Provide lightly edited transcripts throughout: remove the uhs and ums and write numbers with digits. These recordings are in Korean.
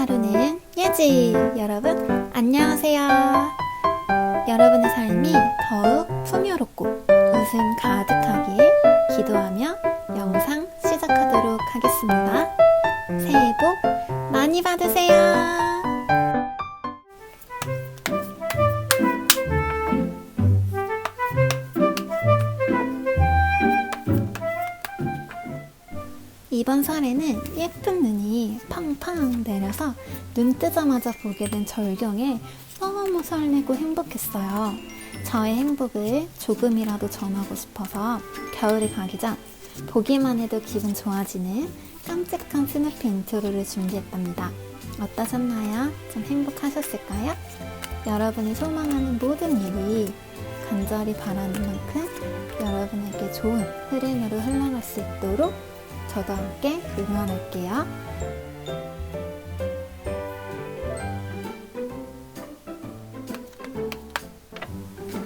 하루는 예지! 여러분 안녕하세요. 여러분의 삶이 더욱 풍요롭고 웃음 가득하길 기도하며 영상 시작하도록 하겠습니다. 새해 복 많이 받으세요. 이번 설에는 예쁜 눈이 팡팡 내려서 눈 뜨자마자 보게 된 절경에 너무 설레고 행복했어요. 저의 행복을 조금이라도 전하고 싶어서 겨울이 가기 전 보기만 해도 기분 좋아지는 깜찍한 스누피 인트로를 준비했답니다. 어떠셨나요? 좀 행복하셨을까요? 여러분이 소망하는 모든 일이 간절히 바라는 만큼 여러분에게 좋은 흐름으로 흘러갈 수 있도록 저도 함께 응원할게요.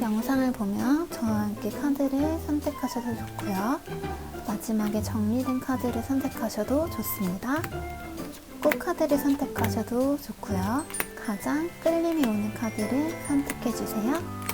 영상을 보며 저와 함께 카드를 선택하셔도 좋고요. 마지막에 정리된 카드를 선택하셔도 좋습니다. 꼭 카드를 선택하셔도 좋고요. 가장 끌림이 오는 카드를 선택해주세요.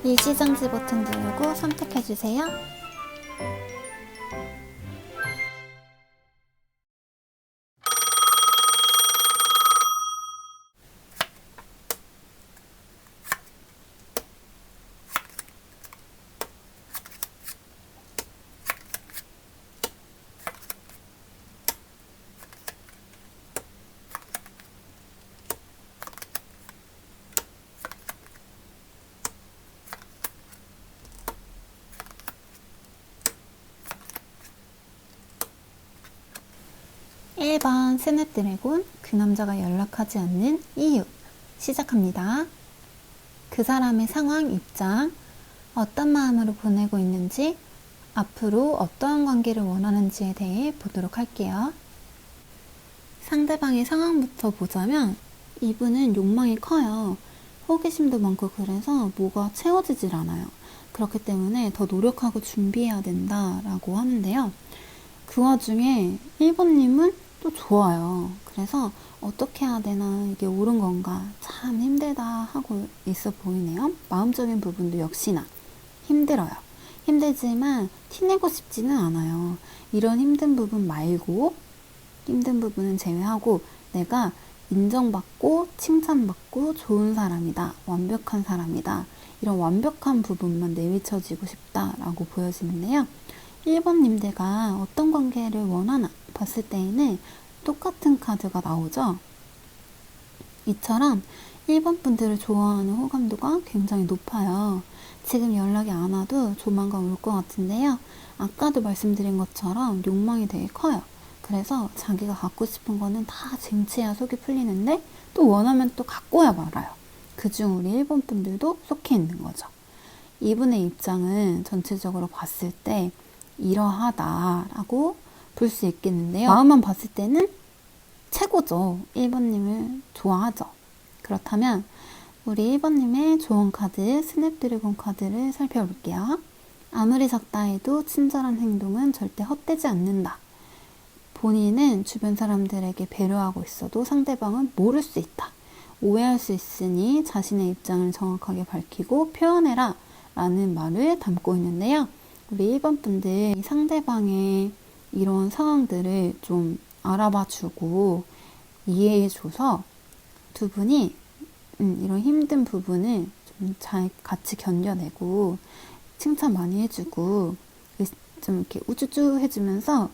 일시정지 버튼 누르고 선택해주세요. (1번) 스냅드래곤, 그 남자가 연락하지 않는 이유. 시작합니다. 그 사람의 상황, 입장, 어떤 마음으로 보내고 있는지, 앞으로 어떠한 관계를 원하는지에 대해 보도록 할게요. 상대방의 상황부터 보자면 이분은 욕망이 커요. 호기심도 많고 그래서 뭐가 채워지질 않아요. 그렇기 때문에 더 노력하고 준비해야 된다라고 하는데요. 그 와중에 1번님은 또 좋아요. 그래서 어떻게 해야 되나, 이게 옳은 건가, 참 힘들다 하고 있어 보이네요. 마음적인 부분도 역시나 힘들어요. 힘들지만 티내고 싶지는 않아요. 이런 힘든 부분 말고, 힘든 부분은 제외하고 내가 인정받고 칭찬받고 좋은 사람이다, 완벽한 사람이다, 이런 완벽한 부분만 내비쳐지고 싶다라고 보여지는데요. 1번님들과 어떤 관계를 원하나 봤을 때에는 똑같은 카드가 나오죠. 이처럼 1번 분들을 좋아하는 호감도가 굉장히 높아요. 지금 연락이 안 와도 조만간 올 것 같은데요. 아까도 말씀드린 것처럼 욕망이 되게 커요. 그래서 자기가 갖고 싶은 거는 다 쟁취해야 속이 풀리는데 또 원하면 또 갖고야 말아요. 그중 우리 1번 분들도 속해 있는 거죠. 이분의 입장은 전체적으로 봤을 때 이러하다라고 볼 수 있겠는데요. 마음만 봤을 때는 최고죠. 1번님을 좋아하죠. 그렇다면 우리 1번님의 조언 카드, 스냅드래곤 카드를 살펴볼게요. 아무리 작다 해도 친절한 행동은 절대 헛되지 않는다. 본인은 주변 사람들에게 배려하고 있어도 상대방은 모를 수 있다. 오해할 수 있으니 자신의 입장을 정확하게 밝히고 표현해라 라는 말을 담고 있는데요. 우리 1번 분들 상대방의 이런 상황들을 좀 알아봐주고 이해해줘서 두 분이 이런 힘든 부분을 좀 잘 같이 견뎌내고 칭찬 많이 해주고 좀 이렇게 우쭈쭈 해주면서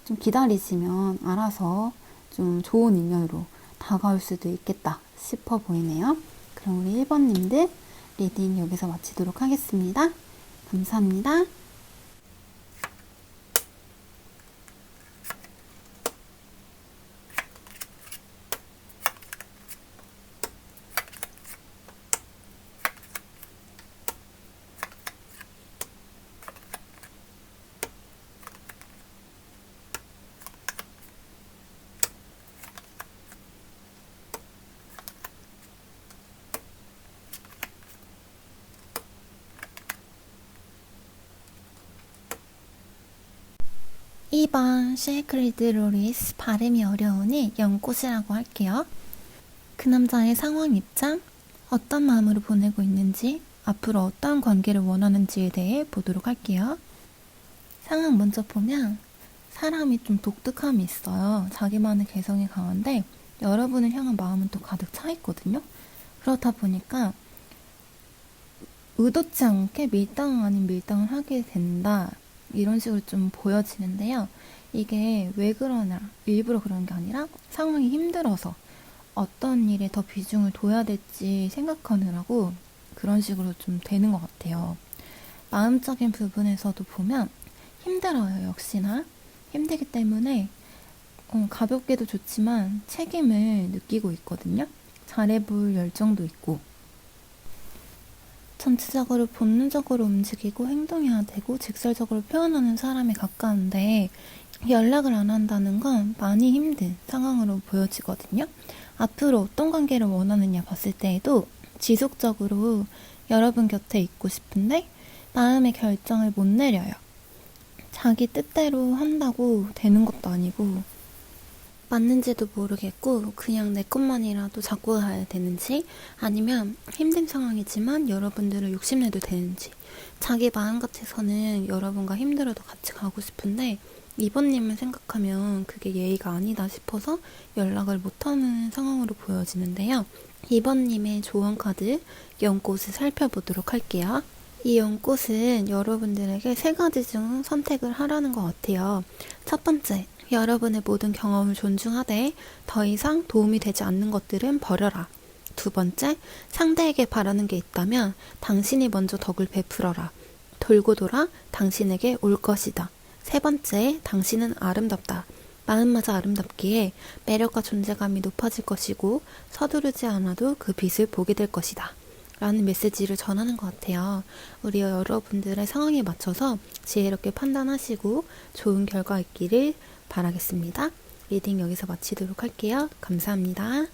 좀 기다리시면 알아서 좀 좋은 인연으로 다가올 수도 있겠다 싶어 보이네요. 그럼 우리 1번님들 리딩 여기서 마치도록 하겠습니다. 감사합니다. 2번 쉐이크리드 로리스 발음이 어려우니 연꽃이라고 할게요. 그 남자의 상황 입장, 어떤 마음으로 보내고 있는지, 앞으로 어떤 관계를 원하는지에 대해 보도록 할게요. 상황 먼저 보면 사람이 좀 독특함이 있어요. 자기만의 개성이 강한데 여러분을 향한 마음은 또 가득 차 있거든요. 그렇다 보니까 의도치 않게 밀당 아닌 밀당을 하게 된다. 이런 식으로 좀 보여지는데요. 이게 왜 그러나 일부러 그런 게 아니라 상황이 힘들어서 어떤 일에 더 비중을 둬야 될지 생각하느라고 그런 식으로 좀 되는 것 같아요. 마음적인 부분에서도 보면 힘들어요. 역시나 힘들기 때문에 가볍게도 좋지만 책임을 느끼고 있거든요. 잘해볼 열정도 있고 전체적으로 본능적으로 움직이고 행동해야 되고 직설적으로 표현하는 사람에 가까운데 연락을 안 한다는 건 많이 힘든 상황으로 보여지거든요. 앞으로 어떤 관계를 원하느냐 봤을 때에도 지속적으로 여러분 곁에 있고 싶은데 마음의 결정을 못 내려요. 자기 뜻대로 한다고 되는 것도 아니고 맞는지도 모르겠고 그냥 내 것만이라도 잡고 가야 되는지 아니면 힘든 상황이지만 여러분들을 욕심내도 되는지 자기 마음 같아서는 여러분과 힘들어도 같이 가고 싶은데 이번님을 생각하면 그게 예의가 아니다 싶어서 연락을 못하는 상황으로 보여지는데요. 이번님의 조언 카드 연꽃을 살펴보도록 할게요. 이 연꽃은 여러분들에게 3가지 중 선택을 하라는 것 같아요. 첫 번째, 여러분의 모든 경험을 존중하되 더 이상 도움이 되지 않는 것들은 버려라. 두 번째, 상대에게 바라는 게 있다면 당신이 먼저 덕을 베풀어라. 돌고 돌아 당신에게 올 것이다. 세 번째, 당신은 아름답다. 마음마저 아름답기에 매력과 존재감이 높아질 것이고 서두르지 않아도 그 빛을 보게 될 것이다. 라는 메시지를 전하는 것 같아요. 우리 여러분들의 상황에 맞춰서 지혜롭게 판단하시고 좋은 결과 있기를 바라겠습니다. 리딩 여기서 마치도록 할게요. 감사합니다.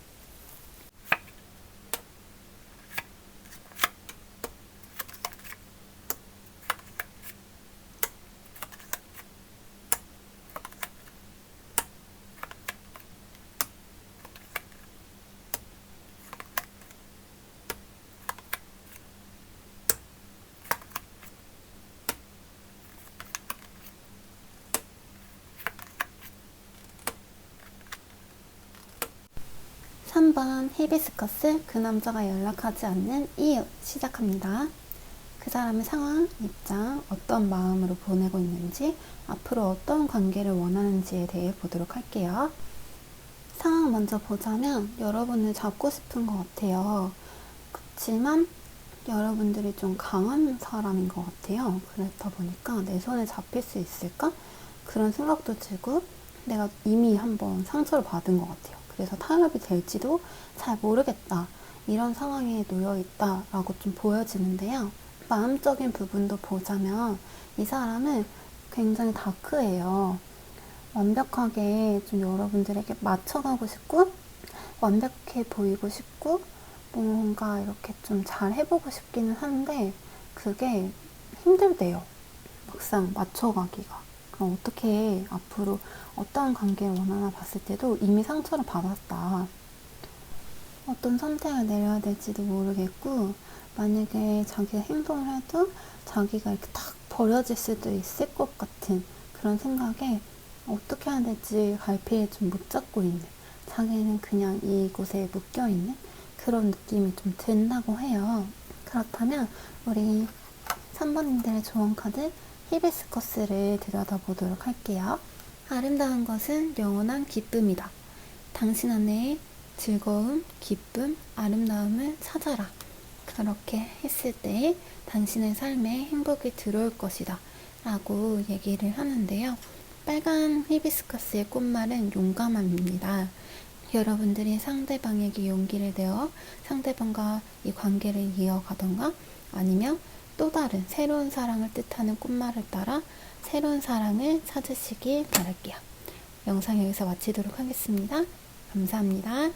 (3번) 히비스커스 그 남자가 연락하지 않는 이유 시작합니다. 그 사람의 상황, 입장, 어떤 마음으로 보내고 있는지, 앞으로 어떤 관계를 원하는지에 대해 보도록 할게요. 상황 먼저 보자면 여러분을 잡고 싶은 것 같아요. 그렇지만 여러분들이 좀 강한 사람인 것 같아요. 그렇다 보니까 내 손에 잡힐 수 있을까? 그런 생각도 들고 내가 이미 한번 상처를 받은 것 같아요. 그래서 타협이 될지도 잘 모르겠다. 이런 상황에 놓여 있다라고 좀 보여지는데요. 마음적인 부분도 보자면 이 사람은 굉장히 다크해요. 완벽하게 좀 여러분들에게 맞춰가고 싶고 완벽해 보이고 싶고 뭔가 이렇게 좀 잘 해보고 싶기는 한데 그게 힘들대요. 막상 맞춰가기가. 그럼 어떻게 앞으로 어떤 관계를 원하나 봤을 때도 이미 상처를 받았다. 어떤 선택을 내려야 될지도 모르겠고 만약에 자기가 행동을 해도 자기가 이렇게 탁 버려질 수도 있을 것 같은 그런 생각에 어떻게 해야 될지 갈피를 좀 못 잡고 있는 자기는 그냥 이곳에 묶여있는 그런 느낌이 좀 든다고 해요. 그렇다면 우리 3번님들의 조언 카드 히비스커스를 들여다보도록 할게요. 아름다운 것은 영원한 기쁨이다. 당신 안에 즐거움, 기쁨, 아름다움을 찾아라. 그렇게 했을 때 당신의 삶에 행복이 들어올 것이다 라고 얘기를 하는데요. 빨간 히비스커스의 꽃말은 용감함입니다. 여러분들이 상대방에게 용기를 내어 상대방과 이 관계를 이어가던가 아니면 또 다른 새로운 사랑을 뜻하는 꽃말을 따라 새로운 사랑을 찾으시길 바랄게요. 영상 여기서 마치도록 하겠습니다. 감사합니다.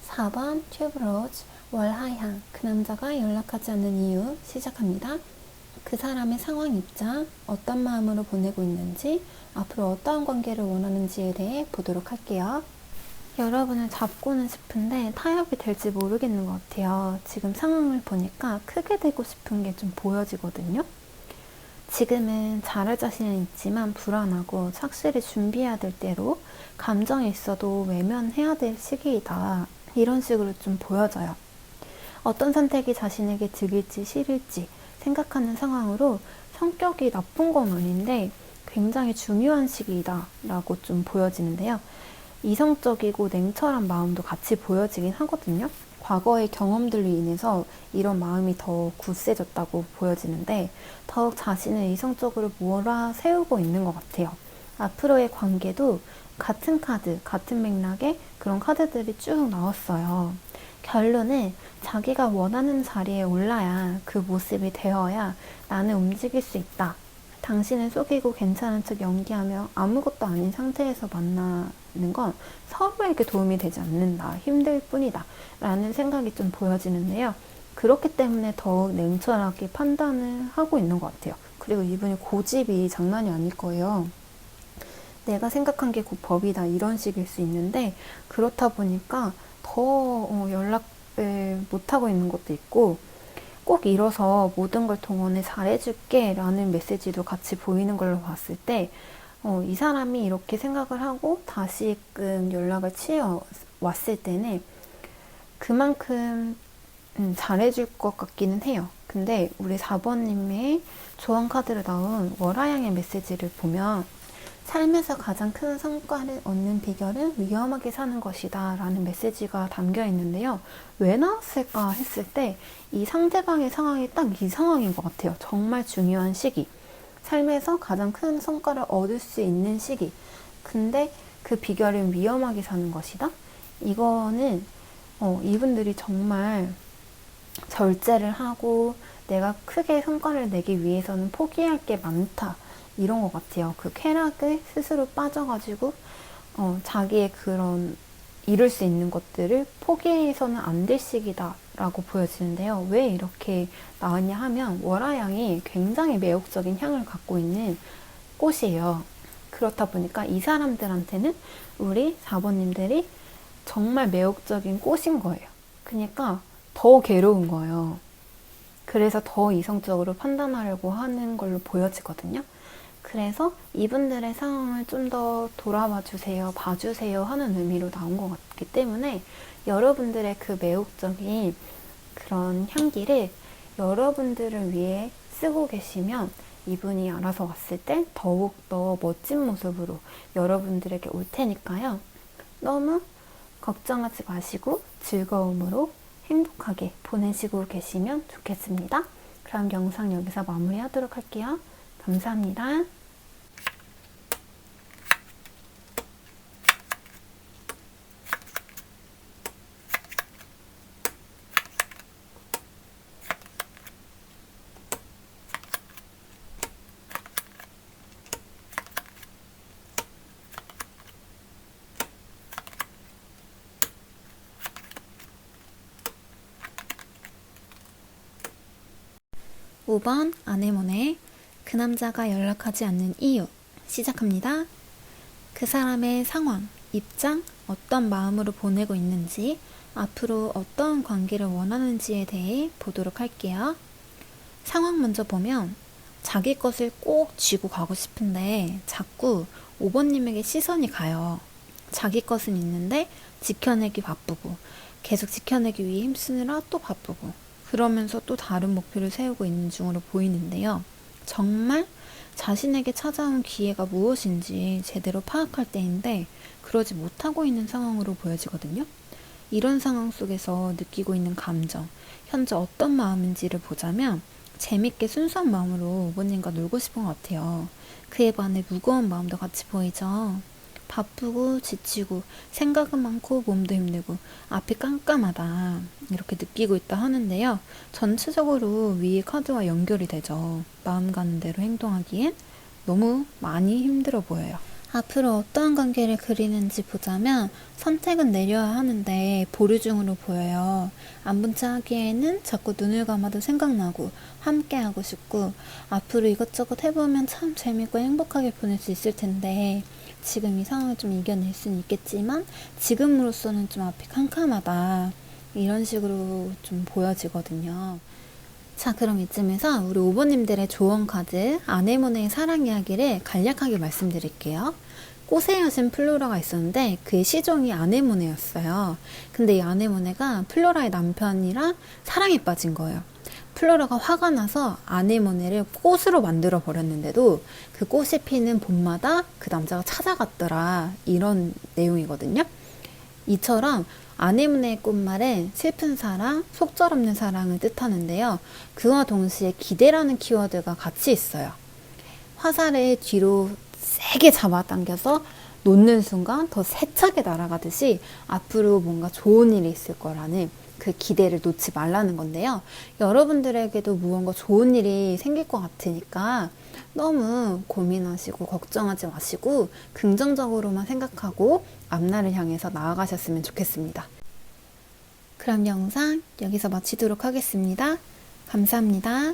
4번 튜브로즈 월하향 그 남자가 연락하지 않는 이유 시작합니다. 그 사람의 상황 입장, 어떤 마음으로 보내고 있는지, 앞으로 어떠한 관계를 원하는지에 대해 보도록 할게요. 여러분을 잡고는 싶은데 타협이 될지 모르겠는 것 같아요. 지금 상황을 보니까 크게 되고 싶은 게 좀 보여지거든요. 지금은 잘할 자신은 있지만 불안하고 착실히 준비해야 될 때로 감정이 있어도 외면해야 될 시기이다. 이런 식으로 좀 보여져요. 어떤 선택이 자신에게 득일지 싫을지 생각하는 상황으로 성격이 나쁜 건 아닌데 굉장히 중요한 시기이다 라고 좀 보여지는데요. 이성적이고 냉철한 마음도 같이 보여지긴 하거든요. 과거의 경험들로 인해서 이런 마음이 더 굳세졌다고 보여지는데 더욱 자신을 이성적으로 몰아세우고 있는 것 같아요. 앞으로의 관계도 같은 카드, 같은 맥락의 그런 카드들이 쭉 나왔어요. 결론은 자기가 원하는 자리에 올라야 그 모습이 되어야 나는 움직일 수 있다. 당신을 속이고 괜찮은 척 연기하며 아무것도 아닌 상태에서 만나는 건 서로에게 도움이 되지 않는다. 힘들 뿐이다. 라는 생각이 좀 보여지는데요. 그렇기 때문에 더욱 냉철하게 판단을 하고 있는 것 같아요. 그리고 이분이 고집이 장난이 아닐 거예요. 내가 생각한 게 곧 법이다 이런 식일 수 있는데 그렇다 보니까 더 연락을 못하고 있는 것도 있고 꼭 일어서 모든 걸 동원해 잘해줄게 라는 메시지도 같이 보이는 걸로 봤을 때 이 사람이 이렇게 생각을 하고 다시금 연락을 취해왔을 때는 그만큼 잘해줄 것 같기는 해요. 근데 우리 4번님의 조언 카드로 나온 월화양의 메시지를 보면 삶에서 가장 큰 성과를 얻는 비결은 위험하게 사는 것이다 라는 메시지가 담겨 있는데요. 왜 나왔을까 했을 때 이 상대방의 상황이 딱 이 상황인 것 같아요. 정말 중요한 시기. 삶에서 가장 큰 성과를 얻을 수 있는 시기. 근데 그 비결은 위험하게 사는 것이다. 이거는 이분들이 정말 절제를 하고 내가 크게 성과를 내기 위해서는 포기할 게 많다. 이런 것 같아요. 그 쾌락을 스스로 빠져가지고 자기의 그런 이룰 수 있는 것들을 포기해서는 안 될 시기다 라고 보여지는데요. 왜 이렇게 나왔냐 하면 월화향이 굉장히 매혹적인 향을 갖고 있는 꽃이에요. 그렇다 보니까 이 사람들한테는 우리 4번님들이 정말 매혹적인 꽃인 거예요. 그러니까 더 괴로운 거예요. 그래서 더 이성적으로 판단하려고 하는 걸로 보여지거든요. 그래서 이분들의 상황을 좀 더 돌아봐 주세요, 봐주세요 하는 의미로 나온 것 같기 때문에 여러분들의 그 매혹적인 그런 향기를 여러분들을 위해 쓰고 계시면 이분이 알아서 왔을 때 더욱더 멋진 모습으로 여러분들에게 올 테니까요. 너무 걱정하지 마시고 즐거움으로 행복하게 보내시고 계시면 좋겠습니다. 그럼 영상 여기서 마무리하도록 할게요. 감사합니다. 5번 아네모네. 그 남자가 연락하지 않는 이유. 시작합니다. 그 사람의 상황, 입장, 어떤 마음으로 보내고 있는지, 앞으로 어떤 관계를 원하는지에 대해 보도록 할게요. 상황 먼저 보면 자기 것을 꼭 쥐고 가고 싶은데 자꾸 5번님에게 시선이 가요. 자기 것은 있는데 지켜내기 바쁘고 계속 지켜내기 위해 힘쓰느라 또 바쁘고 그러면서 또 다른 목표를 세우고 있는 중으로 보이는데요. 정말 자신에게 찾아온 기회가 무엇인지 제대로 파악할 때인데 그러지 못하고 있는 상황으로 보여지거든요. 이런 상황 속에서 느끼고 있는 감정, 현재 어떤 마음인지를 보자면 재밌게 순수한 마음으로 5번님과 놀고 싶은 것 같아요. 그에 반해 무거운 마음도 같이 보이죠. 바쁘고 지치고 생각은 많고 몸도 힘들고 앞이 깜깜하다 이렇게 느끼고 있다 하는데요. 전체적으로 위의 카드와 연결이 되죠. 마음 가는 대로 행동하기엔 너무 많이 힘들어 보여요. 앞으로 어떠한 관계를 그리는지 보자면 선택은 내려야 하는데 보류 중으로 보여요. 안본 체 하기에는 자꾸 눈을 감아도 생각나고 함께 하고 싶고 앞으로 이것저것 해보면 참 재밌고 행복하게 보낼 수 있을 텐데 지금 이 상황을 좀 이겨낼 수는 있겠지만 지금으로서는 좀 앞이 캄캄하다 이런 식으로 좀 보여지거든요. 자, 그럼 이쯤에서 우리 5번님들의 조언 카드 아네모네의 사랑 이야기를 간략하게 말씀드릴게요. 꽃의 여신 플로라가 있었는데 그의 시종이 아네모네였어요. 근데 이 아네모네가 플로라의 남편이랑 사랑에 빠진 거예요. 플로라가 화가 나서 아네모네를 꽃으로 만들어 버렸는데도 그 꽃이 피는 봄마다 그 남자가 찾아갔더라 이런 내용이거든요. 이처럼 아네모네의 꽃말은 슬픈 사랑, 속절없는 사랑을 뜻하는데요. 그와 동시에 기대라는 키워드가 같이 있어요. 화살을 뒤로 세게 잡아당겨서 놓는 순간 더 세차게 날아가듯이 앞으로 뭔가 좋은 일이 있을 거라는 그 기대를 놓지 말라는 건데요. 여러분들에게도 무언가 좋은 일이 생길 것 같으니까 너무 고민하시고 걱정하지 마시고 긍정적으로만 생각하고 앞날을 향해서 나아가셨으면 좋겠습니다. 그럼 영상 여기서 마치도록 하겠습니다. 감사합니다.